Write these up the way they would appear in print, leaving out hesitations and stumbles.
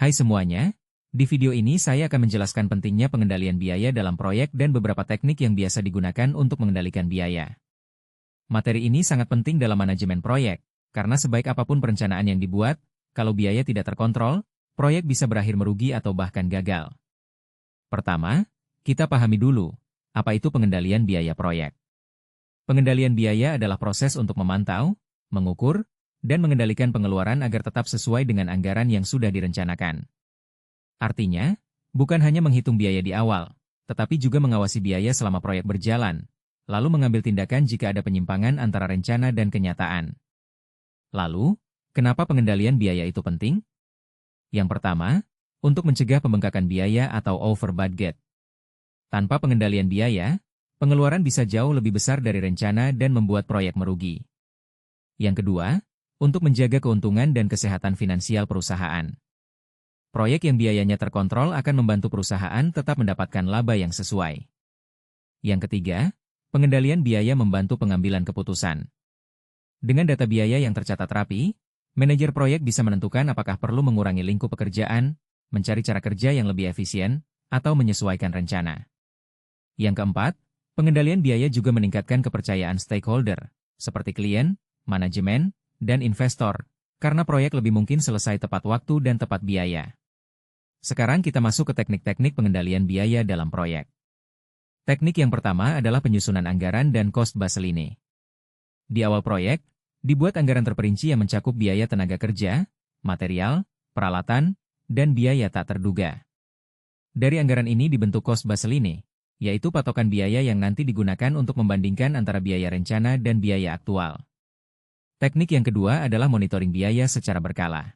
Hai semuanya, di video ini saya akan menjelaskan pentingnya pengendalian biaya dalam proyek dan beberapa teknik yang biasa digunakan untuk mengendalikan biaya. Materi ini sangat penting dalam manajemen proyek, karena sebaik apapun perencanaan yang dibuat, kalau biaya tidak terkontrol, proyek bisa berakhir merugi atau bahkan gagal. Pertama, kita pahami dulu, apa itu pengendalian biaya proyek. Pengendalian biaya adalah proses untuk memantau, mengukur, dan mengendalikan pengeluaran agar tetap sesuai dengan anggaran yang sudah direncanakan. Artinya, bukan hanya menghitung biaya di awal, tetapi juga mengawasi biaya selama proyek berjalan, lalu mengambil tindakan jika ada penyimpangan antara rencana dan kenyataan. Lalu, kenapa pengendalian biaya itu penting? Yang pertama, untuk mencegah pembengkakan biaya atau over budget. Tanpa pengendalian biaya, pengeluaran bisa jauh lebih besar dari rencana dan membuat proyek merugi. Yang kedua, untuk menjaga keuntungan dan kesehatan finansial perusahaan. Proyek yang biayanya terkontrol akan membantu perusahaan tetap mendapatkan laba yang sesuai. Yang ketiga, pengendalian biaya membantu pengambilan keputusan. Dengan data biaya yang tercatat rapi, manajer proyek bisa menentukan apakah perlu mengurangi lingkup pekerjaan, mencari cara kerja yang lebih efisien, atau menyesuaikan rencana. Yang keempat, pengendalian biaya juga meningkatkan kepercayaan stakeholder, seperti klien, manajemen, dan investor, karena proyek lebih mungkin selesai tepat waktu dan tepat biaya. Sekarang kita masuk ke teknik-teknik pengendalian biaya dalam proyek. Teknik yang pertama adalah penyusunan anggaran dan cost baseline. Di awal proyek, dibuat anggaran terperinci yang mencakup biaya tenaga kerja, material, peralatan, dan biaya tak terduga. Dari anggaran ini dibentuk cost baseline, yaitu patokan biaya yang nanti digunakan untuk membandingkan antara biaya rencana dan biaya aktual. Teknik yang kedua adalah monitoring biaya secara berkala.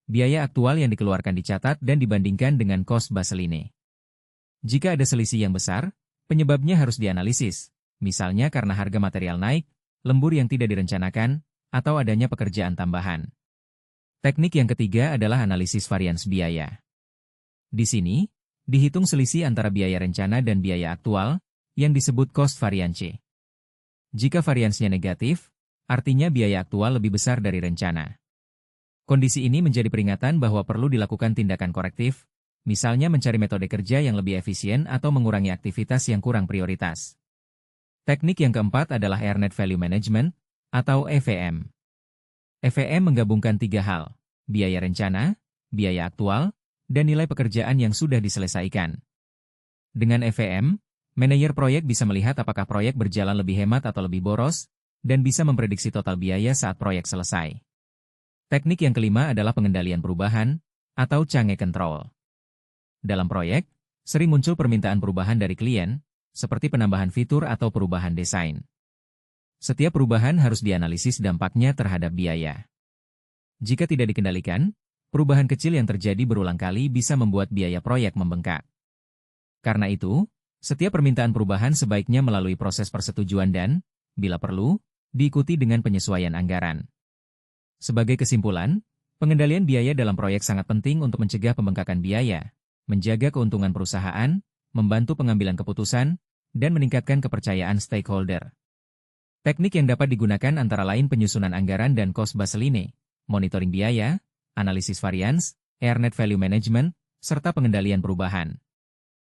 Biaya aktual yang dikeluarkan dicatat dan dibandingkan dengan cost baseline. Jika ada selisih yang besar, penyebabnya harus dianalisis, misalnya karena harga material naik, lembur yang tidak direncanakan, atau adanya pekerjaan tambahan. Teknik yang ketiga adalah analisis varians biaya. Di sini, dihitung selisih antara biaya rencana dan biaya aktual, yang disebut cost variance. Jika variansnya negatif, artinya biaya aktual lebih besar dari rencana. Kondisi ini menjadi peringatan bahwa perlu dilakukan tindakan korektif, misalnya mencari metode kerja yang lebih efisien atau mengurangi aktivitas yang kurang prioritas. Teknik yang keempat adalah Earned Value Management, atau EVM. EVM menggabungkan tiga hal, biaya rencana, biaya aktual, dan nilai pekerjaan yang sudah diselesaikan. Dengan EVM, manajer proyek bisa melihat apakah proyek berjalan lebih hemat atau lebih boros, dan bisa memprediksi total biaya saat proyek selesai. Teknik yang kelima adalah pengendalian perubahan, atau change control. Dalam proyek, sering muncul permintaan perubahan dari klien, seperti penambahan fitur atau perubahan desain. Setiap perubahan harus dianalisis dampaknya terhadap biaya. Jika tidak dikendalikan, perubahan kecil yang terjadi berulang kali bisa membuat biaya proyek membengkak. Karena itu, setiap permintaan perubahan sebaiknya melalui proses persetujuan dan, bila perlu, diikuti dengan penyesuaian anggaran. Sebagai kesimpulan, pengendalian biaya dalam proyek sangat penting untuk mencegah pembengkakan biaya, menjaga keuntungan perusahaan, membantu pengambilan keputusan, dan meningkatkan kepercayaan stakeholder. Teknik yang dapat digunakan antara lain penyusunan anggaran dan cost baseline, monitoring biaya, analisis varians, Earned Value Management, serta pengendalian perubahan.